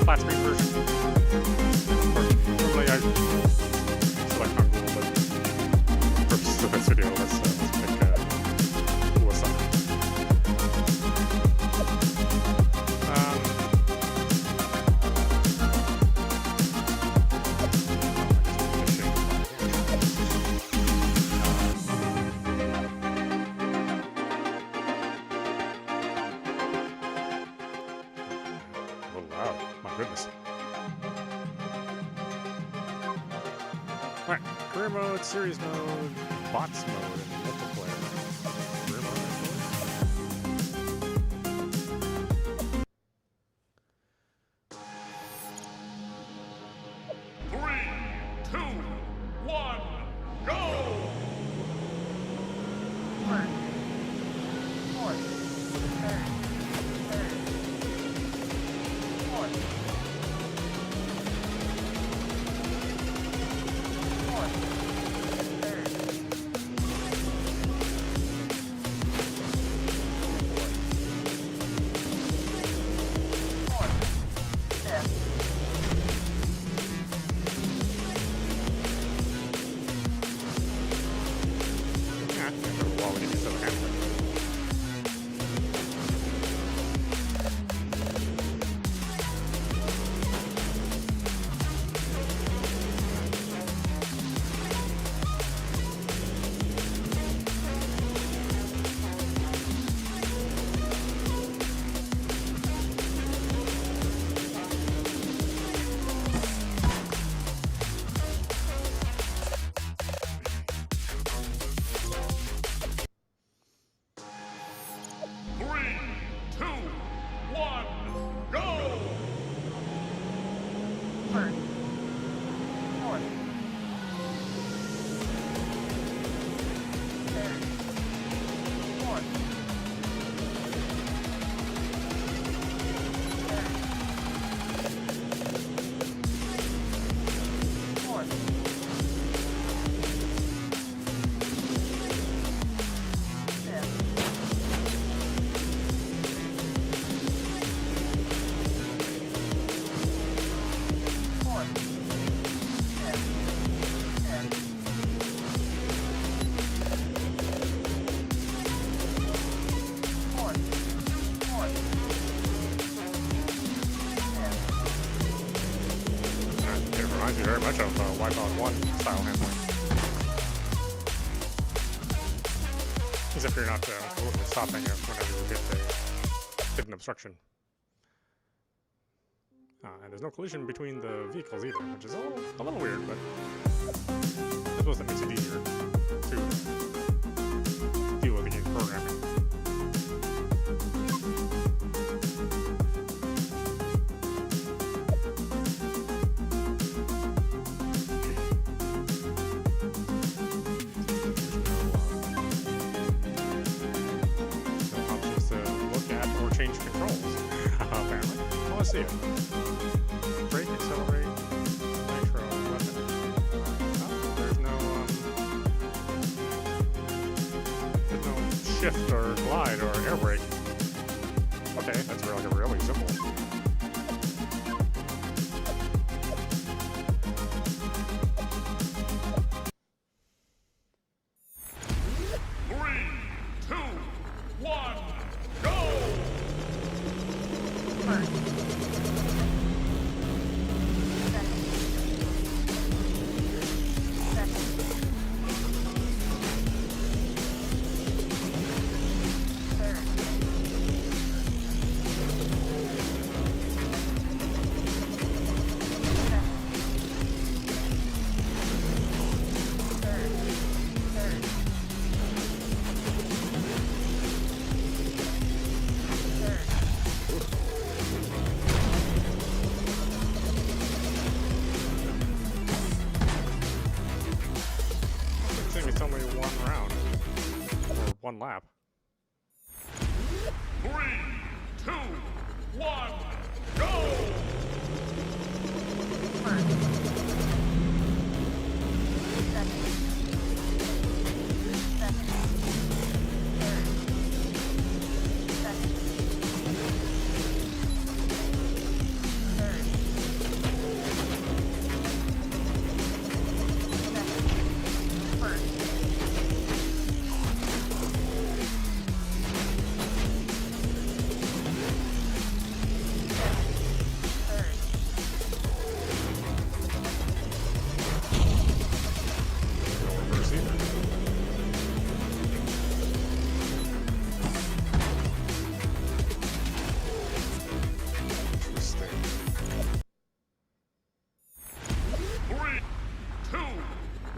flat screen version. Normally I select on Google, but for purposes of this video, let's pick Uwasaka. Goodness. Alright, career mode, series mode, bots mode, and multiplayer. Career mode, reminds me very much of Wipeout 1 style handling. As if you're not stopping it whenever you hit an obstruction. And there's no collision between the vehicles either, which is a little weird, but I suppose that makes it easier to deal with the game programming. Change controls, apparently. Well, let's see it. Brake, accelerate, nitro, weapon. Oh, there's no shift or glide or air brake. Okay, that's really simple. It's only one round, or one lap. 3, 2, 1, go!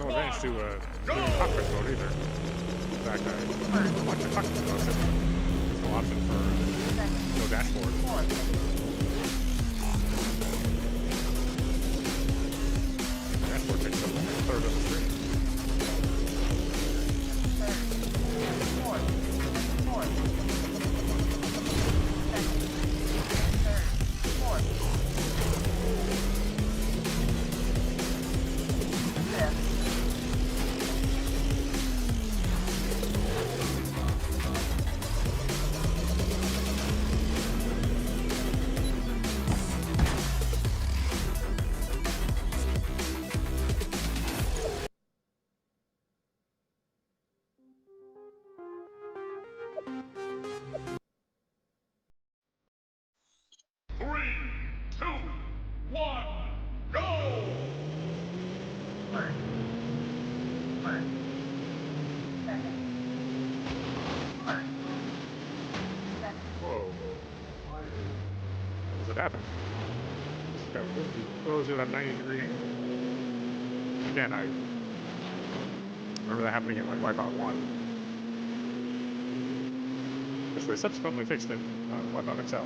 no advantage to doing cockpit mode either. In fact, I like the cockpit mode. There's no option for no dashboard. The dashboard takes up a third of the screen. Three, two, one, go! Whoa. What happened? Goes to that 90-degree. Again, I remember that happening in like Wipeout 1. Which they subsequently fixed it on Wipeout XL.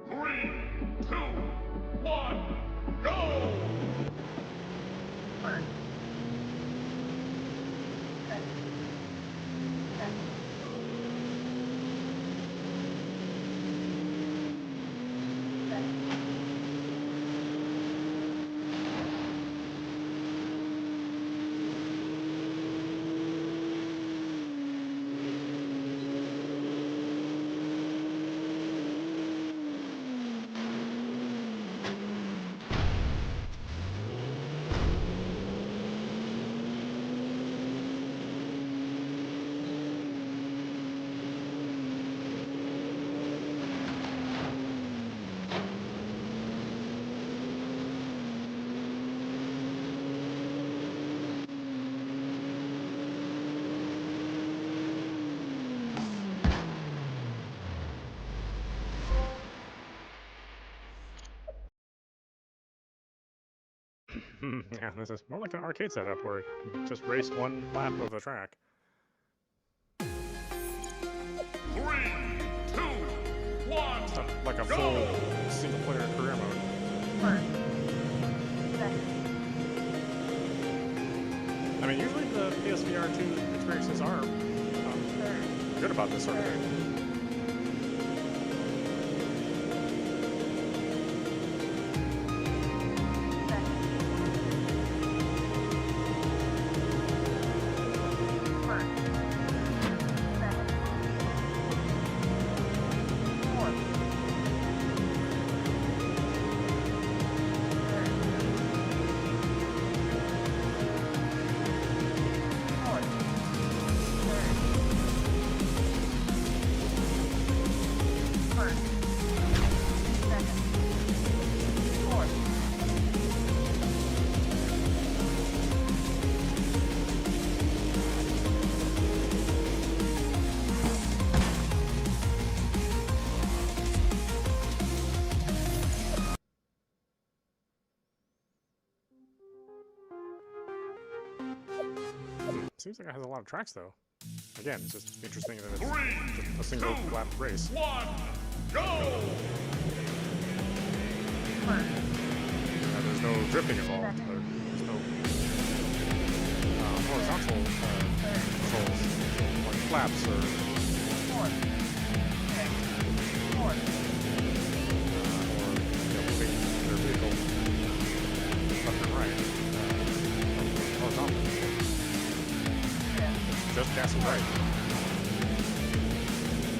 Three, two, one, go! Yeah, this is more like an arcade setup where you just race one lap of a track. 3, 2, 1, It's not like a full single-player career mode. I mean, usually the PSVR 2 experiences are good about this sort of thing. Seems like it has a lot of tracks, though. Again, it's just interesting that it's just a single lap race. 1, go! There's no drifting involved. There's no horizontal controls, like flaps or moving their vehicle left and right horizontally. just passing by.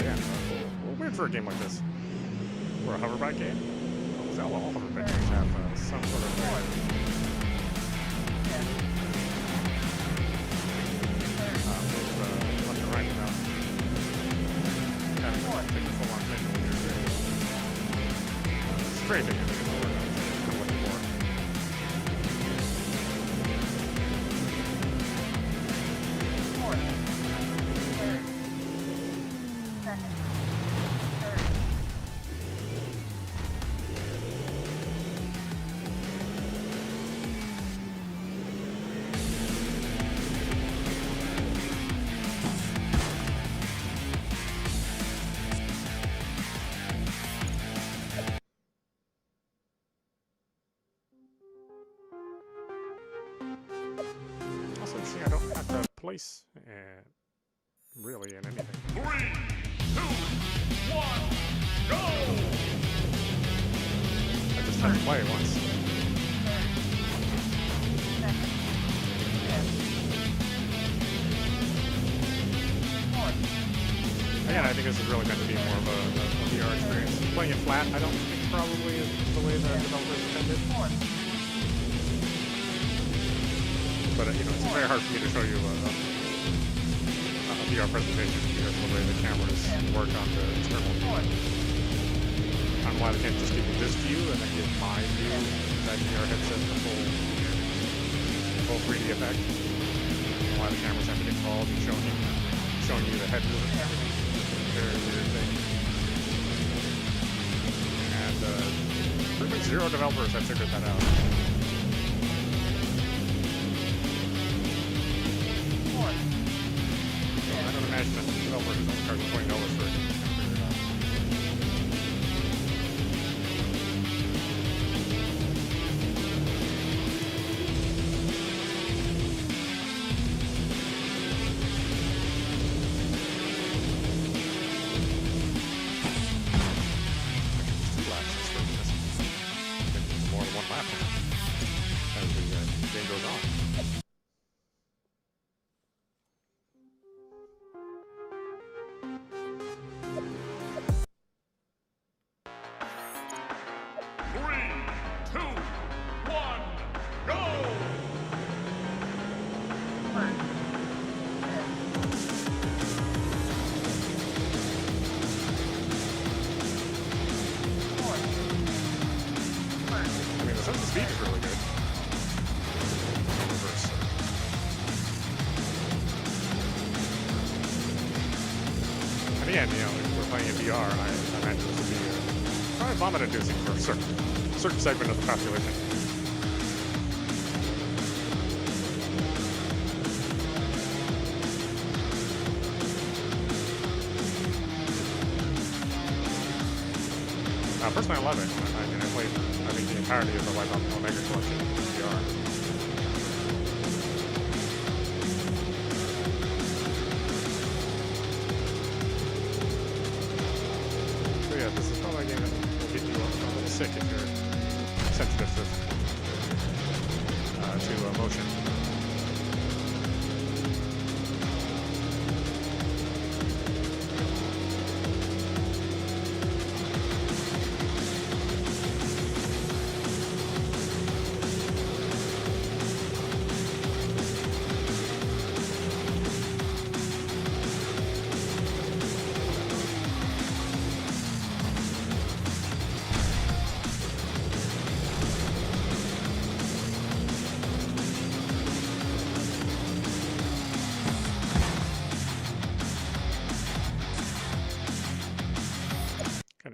Yeah, weird for a game like this. Or a hoverback game. All hoverback games have some sort of thing. Left and right now. Kind of take a full-on menu when you're doing strafing, I think is the word I'm looking for. Also interesting, I don't have to place really in anything. 3, 2, 1, go! I just have to play once. Again, I think this is really meant to be more of a VR experience. Playing it flat, I don't think probably is the way the developers intended. But you know, it's very hard for me to show you a VR presentation because of the way the cameras work on the external view. I don't know why they can't just give me this view and then give my view that VR headset the full 3D effect. I don't know why the cameras have to get involved and showing you the head movement and everything. Very weird thing. And pretty much zero developers have figured that out. I don't imagine that the developer who's only charging $20 for it can figure it out. It's 2 laps instead of this. I think it's more than 1 lap as the game goes on. Some of the speed is really good. Reverse. And again, you know, if we're playing in VR, I imagine this would be probably vomit-inducing for a certain segment of the population. Personally, I love it. I played, I think, the entirety of the Omega collection in VR. So yeah, this is probably a game that will get you a little sick if you're sensitive to motion.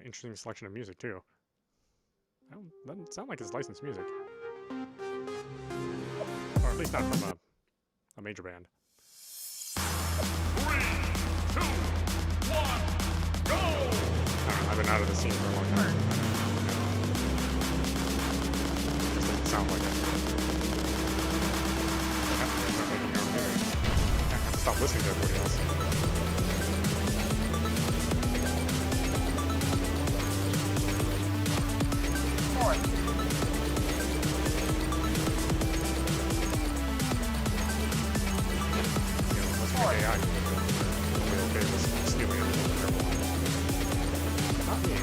Interesting selection of music too. Doesn't sound like it's licensed music, or at least not from a major band. 3, 2, 1, go! I don't know, I've been out of the scene for a long time. It just doesn't sound like it. You have to start making your own music. You have to stop listening to everybody else. AI will be okay with stealing everything from everyone. Not me.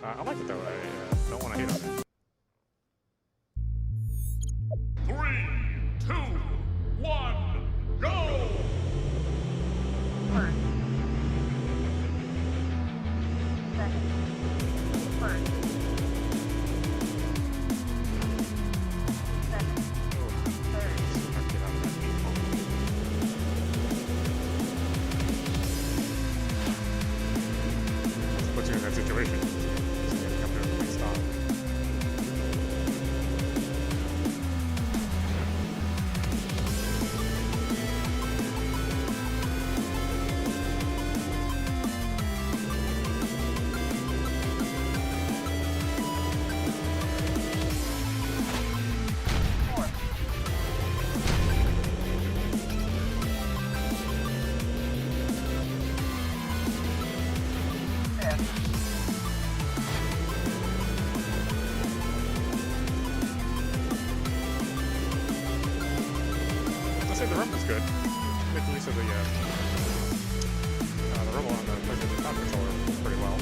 I like it though. I don't want to hate on it. 3, 2, 1, go! First. Second. First. Second. Third. I'll get out of that vehicle. Let's put you in that situation. So you come to a complete stop. Fourth. Fifth. I'll say the rumble's good. Good use of the rumble on the PlayStation Cloud controller pretty well.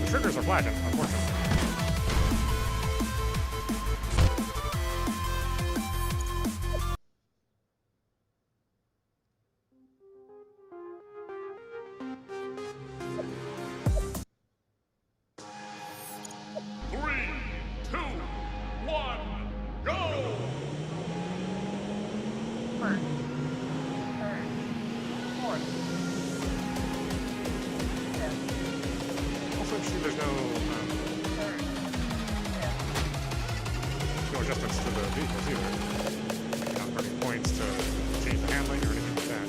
The triggers are flashing, unfortunately. Three, two, one, go! First. Third. Fourth. Fifth. Also interesting there's Third. Fifth. no adjustments to the vehicles either. You're not burning points to change the handling or anything like that.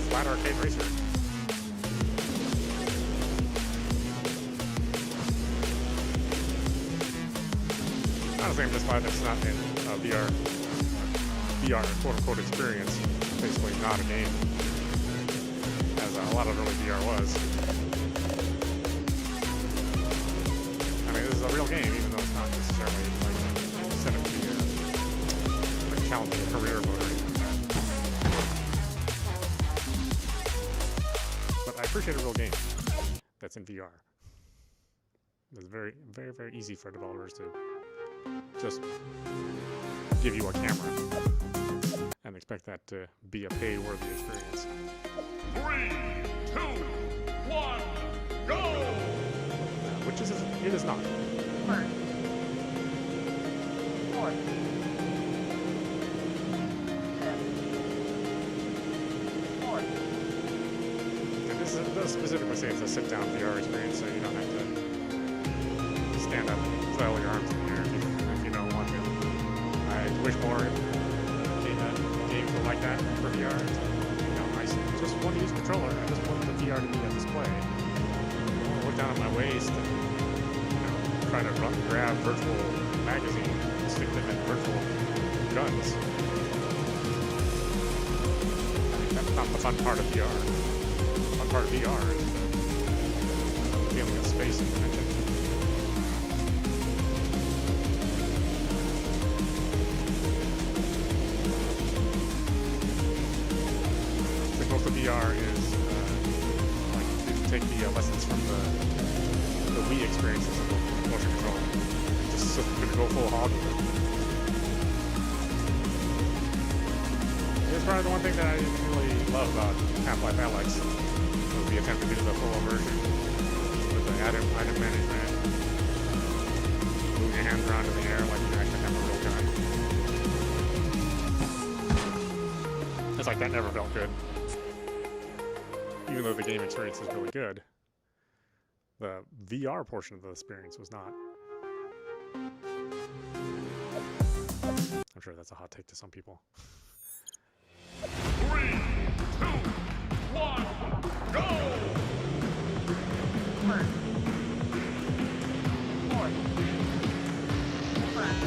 Flat arcade racer. Honestly, I'm just glad it's not in VR quote-unquote experience. Basically not a game, as a lot of early VR was. I mean, this is a real game, even though it's not necessarily like set up to be a challenging career mode or anything like that. But I appreciate a real game that's in VR. It's very, very, very easy for developers to just give you a camera and expect that to be a pay-worthy experience. 3, 2, 1, go! Which is it is not. First. Fourth. Fifth. Fourth. And this does specifically say it's a sit-down VR experience, so you don't have to stand up and flail your arms in the air if you don't want to. I wish more games were like that for VR. You know, I just want to use a controller. I just want the VR to be a display. I don't want to look down at my waist and try to grab virtual magazines and stick them in virtual guns. I think that's not the fun part of VR. The fun part of VR is feeling of space and dimension. VR is like you take the lessons from the Wii experiences of the motion control. Just gonna go full hog with it. It's probably the one thing that I really love about Half-Life Alyx was the attempt to do the full immersion with the item management, moving your hands around in the air like you actually have a real gun. It's like that never felt good. Even though the game experience is really good, the VR portion of the experience was not. I'm sure that's a hot take to some people. 3, 2, 1, go! First. Fourth. First.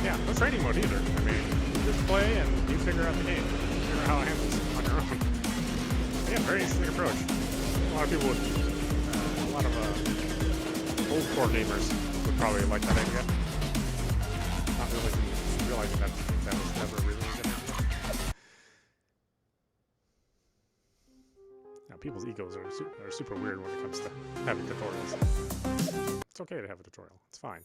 Yeah, no training mode either. I mean, you just play and you figure out the game. Figure out how it handles on your own. Yeah, very interesting approach. A lot of people would, a lot of old core gamers would probably like that idea. Not really realizing that that was never really a good idea. Now, people's egos are super weird when it comes to having tutorials. It's okay to have a tutorial. It's fine.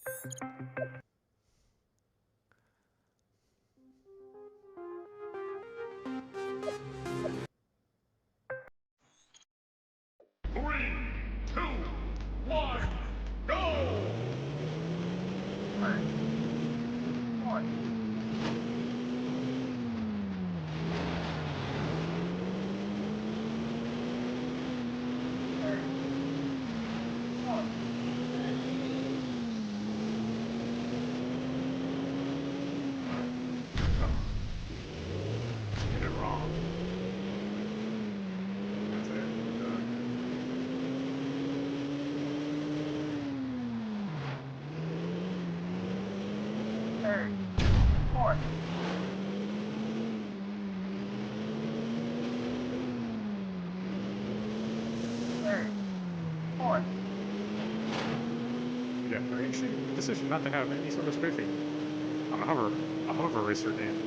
3, 2, 1, go! First. Fourth. Third. Fourth. Get it wrong. That's it. We're done. Third. Fourth. Third. Fourth. Yeah, very interesting decision not to have any sort of strafing on a hover racer game.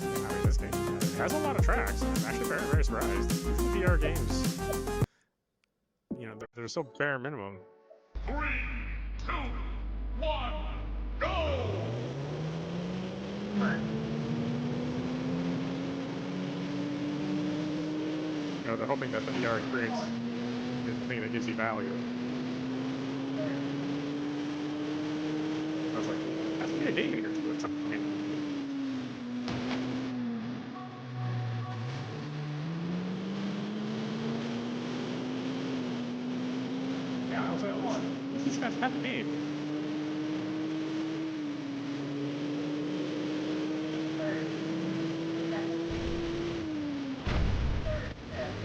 I mean, this game has a lot of tracks. I'm actually very, very surprised. Usually VR games, you know, they're so bare minimum. 3, 2, 1, go! First. You know, they're hoping that the VR experience is the thing that gives you value. I was like, that's pretty a game here too. It's, I mean, yeah, I was like, oh, these guys have a name. Third. Second. Third. Fifth.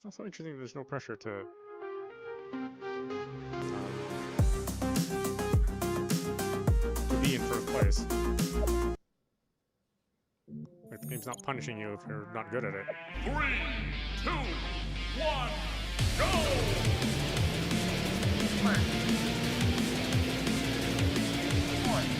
It's also interesting there's no pressure to be in first place. Like, the game's not punishing you if you're not good at it. 3, 2, 1, go! First. Fourth.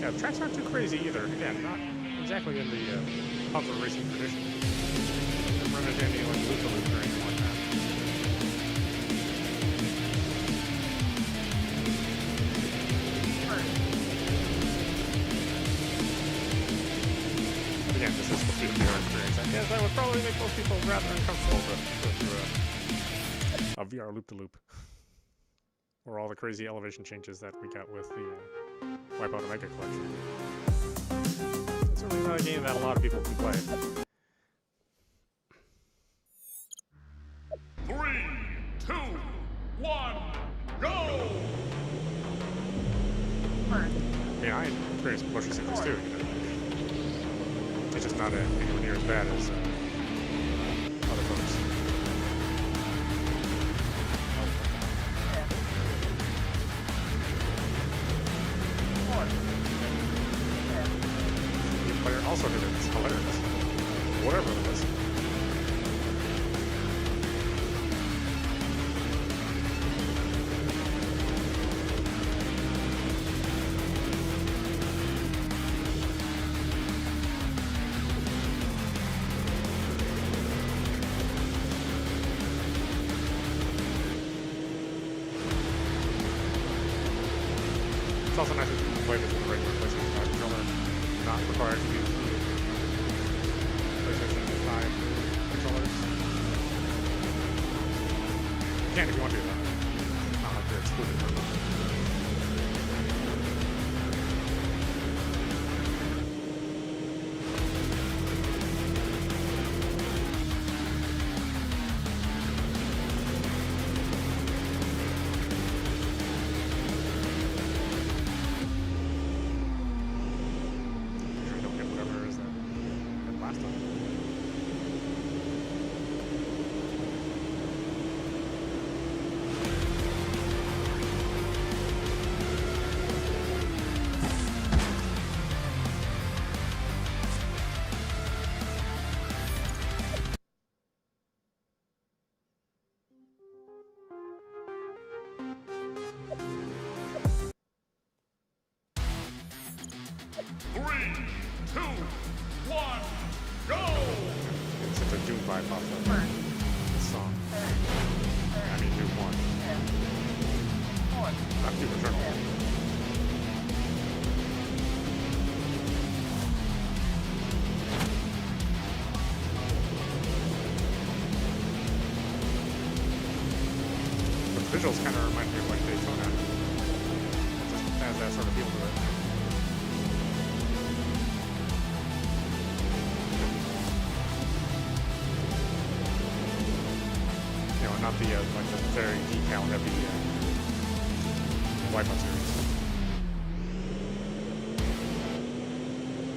Yeah, the tracks aren't too crazy either. Again, not exactly in the puzzle racing tradition. Don't run into any like loop-a-loop or anything like that. But again, this is supposed to be a VR experience. I guess that would probably make most people rather uncomfortable to go through a VR loop-to-loop. Or all the crazy elevation changes that we got with the Wipeout Omega collection. It's certainly not a game that a lot of people can play. 3, 2, 1, go! First. I mean, I experienced motion sickness too, you know. It's just not anywhere near as bad as other folks. The player also did it. It's hilarious. Whatever it was. It's also nice that you can play this in the regular PlayStation 5 controller, not required to use the PlayStation 5 controllers. You can if you want to, though. It's not like you're excluded from them. Usually don't get whatever it is that last time. Three, two, one, go! It's such a Doom vibe off of First. this song. I mean, Doom 1. Fourth. Not Doom Eternal. The visuals kind of remind me of like Daytona. It just has that sort of feel to it. You know, not the like the very decal heavy Wipeout series,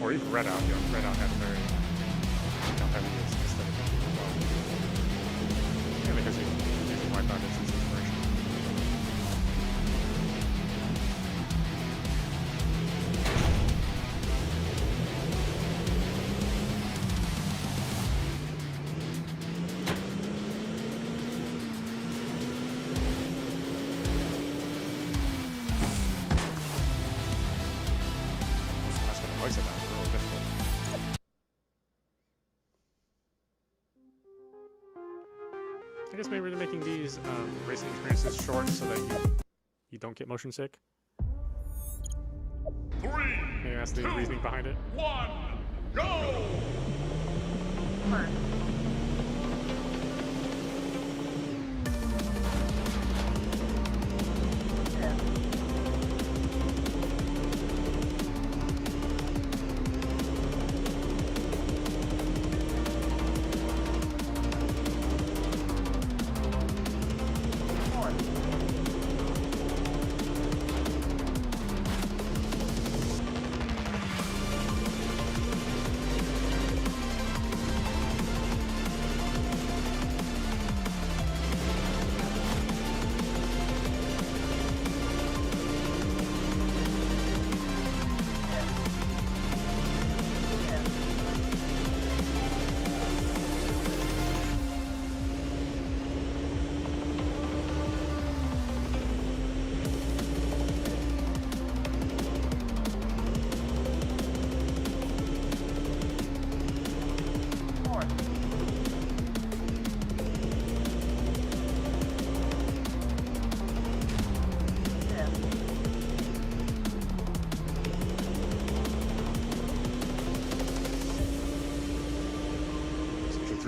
or even Redout. You know, Redout had a very decal heavy aesthetic as well. Yeah, because he's using Wipeout as his inspiration. That's what the voice about. It's really difficult. I guess maybe they're making these racing experiences short so that you don't get motion sick. 3, Maybe that's the 2, reasoning behind it. 1, go! First.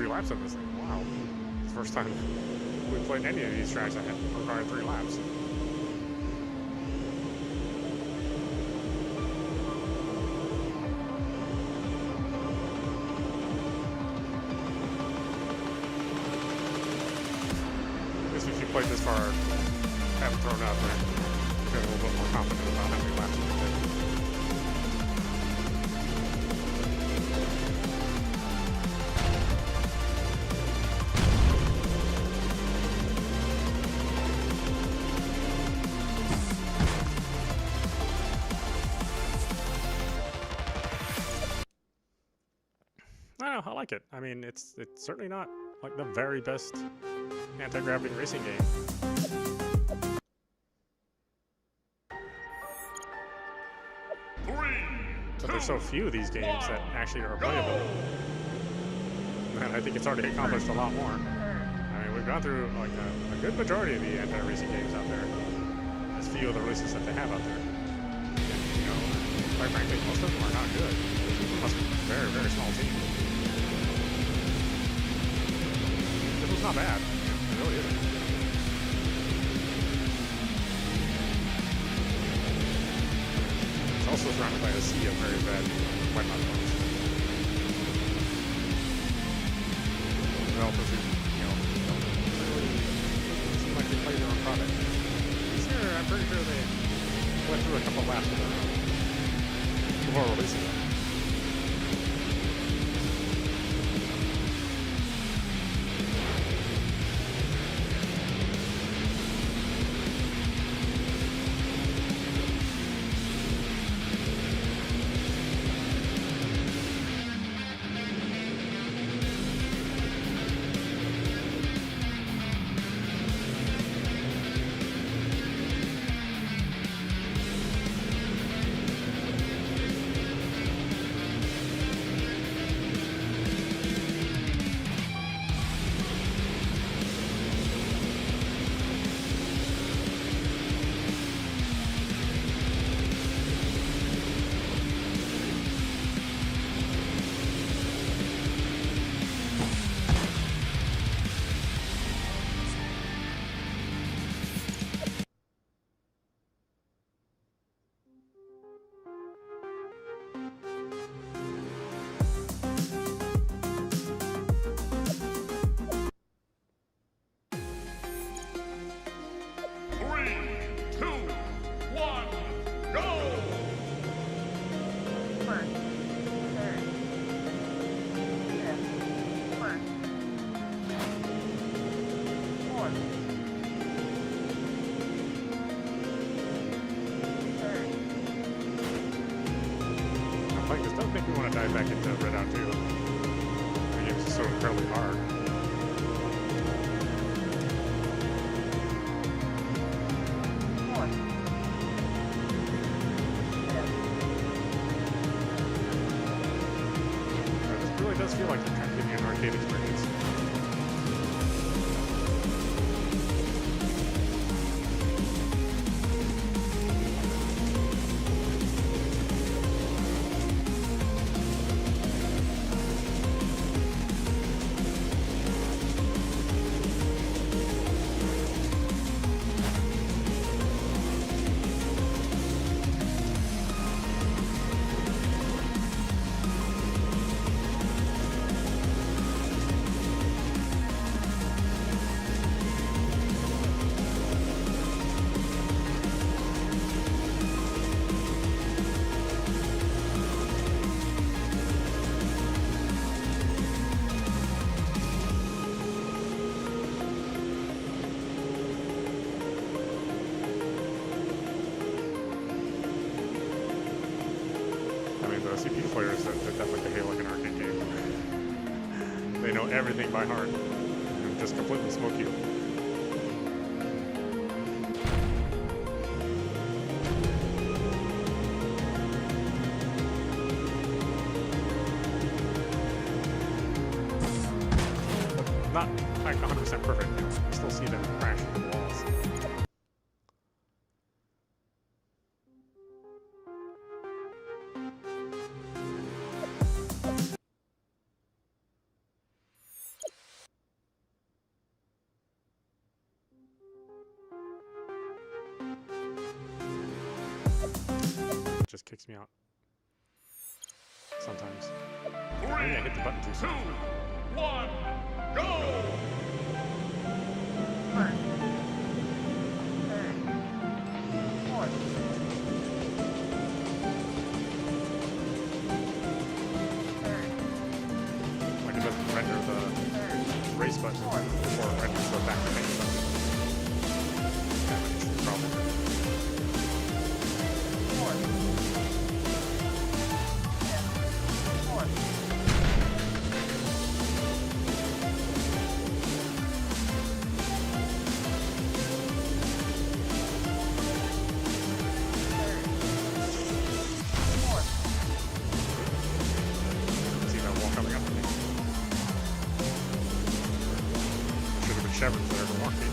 Laps on this thing. Wow. It's the first time we played any of these tracks I had required 3 laps. I guess if you played this far, haven't thrown up, then you feel a little bit more confident about how many laps you can take. I like it. I mean, it's certainly not like the very best anti-gravity racing game. But there's so few of these games that actually are playable. And I think it's already accomplished a lot more. I mean, we've gone through like a good majority of the anti-racing games out there. As few of the releases that they have out there. And, you know, quite frankly, most of them are not good. It must be a very, very small team. It's not bad. It really isn't. It's also surrounded by a sea of very bad white mouse phones. Developers who, you know, don't really seem like they play their own product. These here, I'm pretty sure they went through a couple laps of their own before releasing them. Make me want to dive back into Red Out 2. The game's just so incredibly hard. This really does feel like they're trying to give you an arcade experience. CPU players that definitely behave like an arcade game. They know everything by heart and just completely smoke you. Not like 100% perfect. You know, you still see them crashing into the walls. It just kicks me out sometimes. Maybe I hit the button too soon. 2, 1, go! First. Third. Fourth. Third. Like it doesn't render the race button before it renders the back to menu button. Yeah, that's the problem. Fourth. Fifth. Fourth. See that wall coming up to me. Should have been chevrons there to warn me.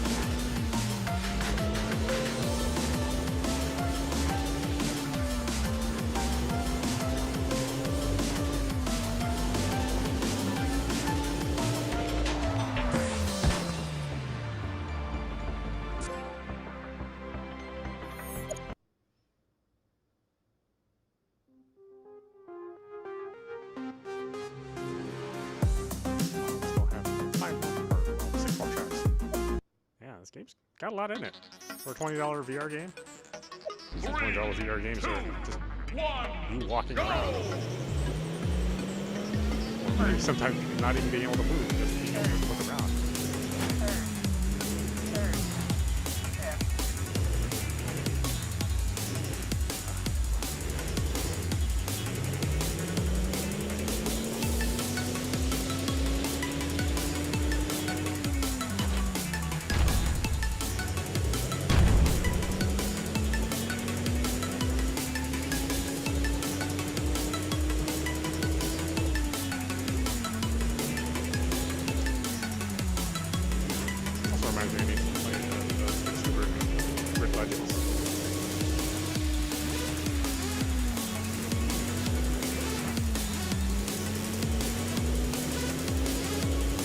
Still have 6 more tracks. Yeah, this game's got a lot in it. For a $20 VR game. Usually $20 VR games are just 1, you walking around. Or maybe sometimes not even being able to move, just being able to look around. Third. Fifth. Also reminds me of me playing the Super Grid Legends.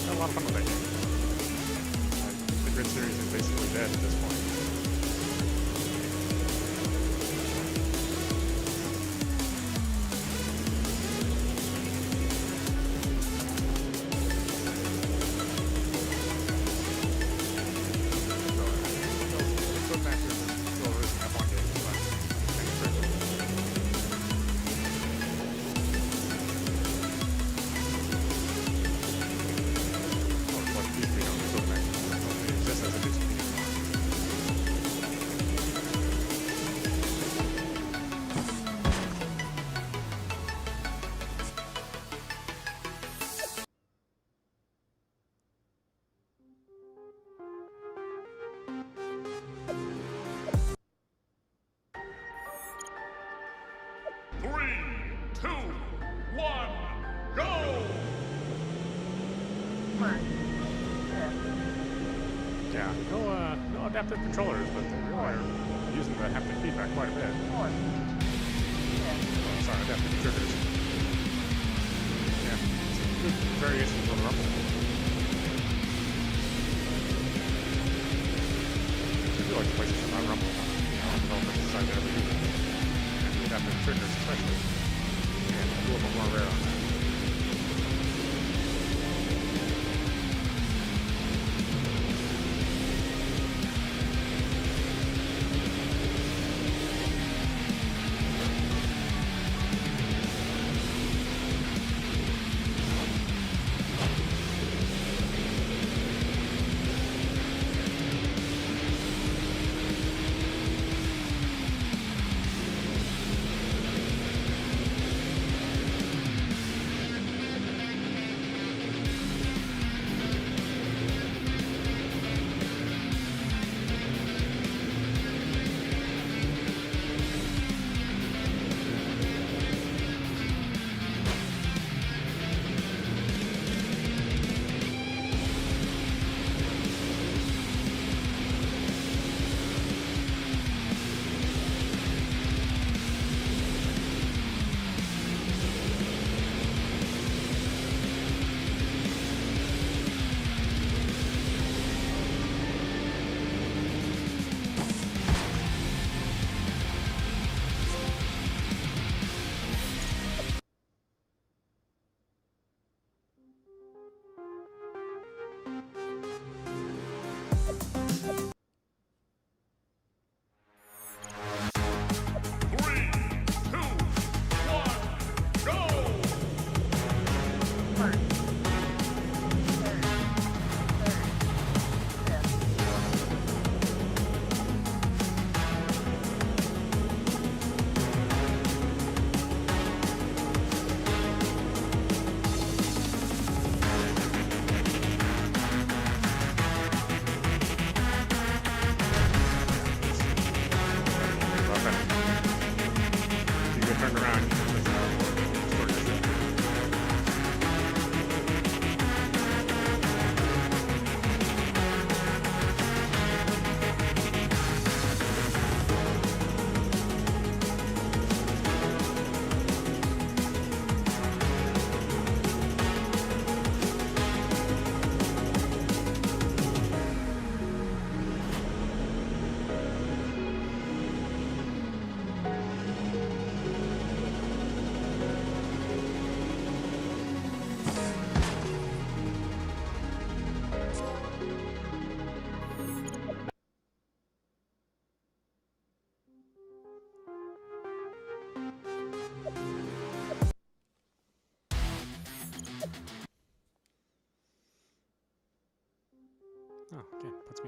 Got a lot of fun with that game. I think the Grid series is basically dead at this point. So, Codemasters is still releasing F1 games, but I think it's pretty cool. Oh, it's like used to be on Codemasters. It only exists as it used to be. Three, 2, 1, go! First. Fifth. Yeah, no adaptive controllers, but they really are using the haptic feedback quite a bit. Fourth. Fifth. Oh, sorry, adaptive triggers. Yeah, some good variations on the rumble. I feel like the PlayStation 5 rumble, developers decided to ever use it. And the adaptive triggers especially. And a little bit more rare on that.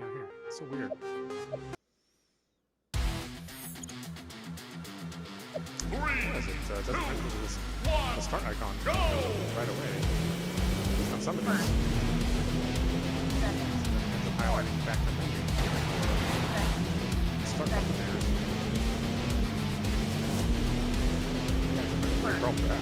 down here? It's so weird. What is it? It doesn't enter this the start icon right away. At least on some of these. Ends up highlighting back to the menu. Start button there. Pretty broke it out.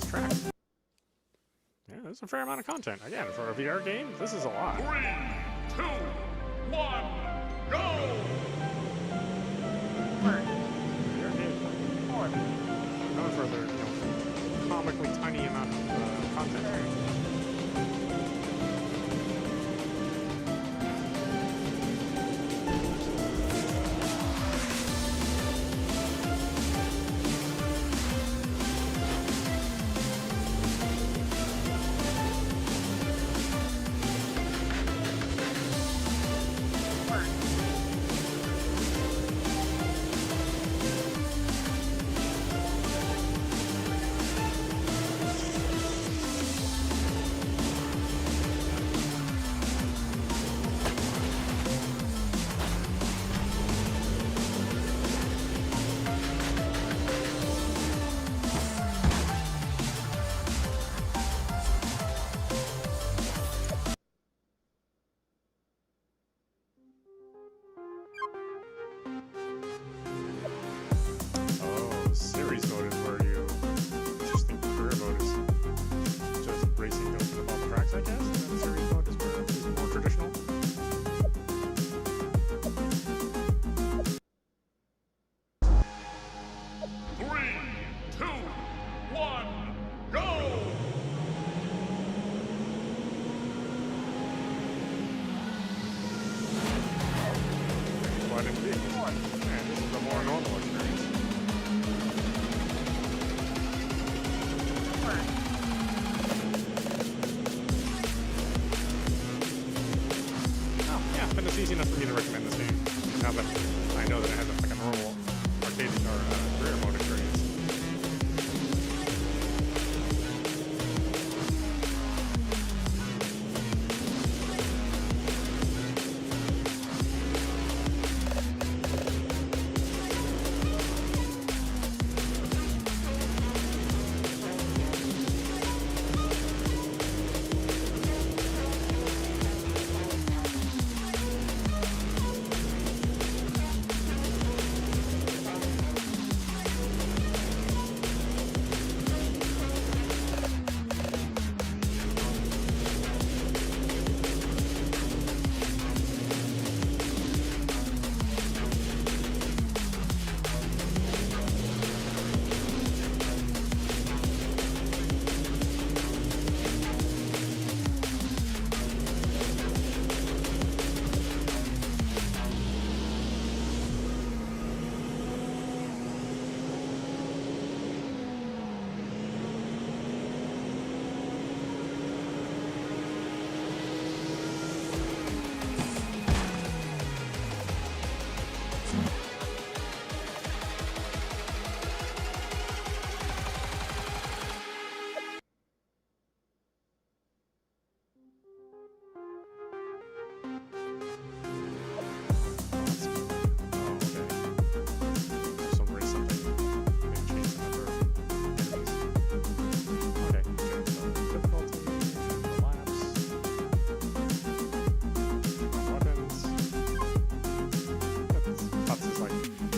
Track. Yeah, there's a fair amount of content. Again, for a VR game, this is a lot. 3, 2, 1, go! VR game. Going for the comically tiny amount of content. Series mode is where you interesting career mode is just racing to open up all the tracks, I guess. And then series mode is where it's more traditional. Three, two, one, go! Quite indeed. And this is a more normal experience. Oh, yeah, finished it's easy enough for me to recommend this game now that I know that it has like a normal arcade or career mode experience.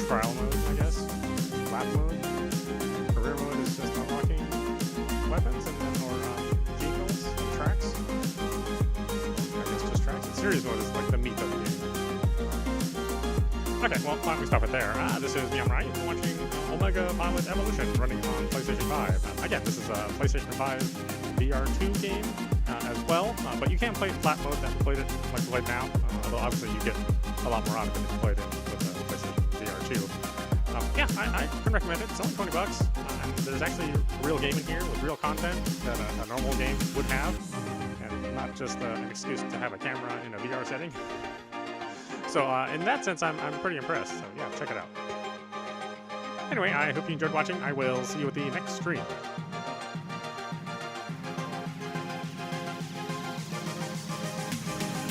Trial mode, I guess. Lab mode. Career mode is just unlocking weapons and or vehicles and tracks. I guess just tracks. And series mode is like the meat of the game. Okay, well, why don't we stop it there? This is meowmurai. You're watching Omega Pilot Evolution running on PlayStation 5. Again, this is a PlayStation 5 VR2 game as well, but you can play it flat mode that we played it like we played now, although obviously you get a lot more out of it if you played it with the PlayStation VR2. Yeah, I can recommend it. It's only $20, and there's actually real game in here with real content that a normal game would have, and not just an excuse to have a camera in a VR setting. So in that sense, I'm pretty impressed. So yeah, check it out. Anyway, I hope you enjoyed watching. I will see you at the next stream.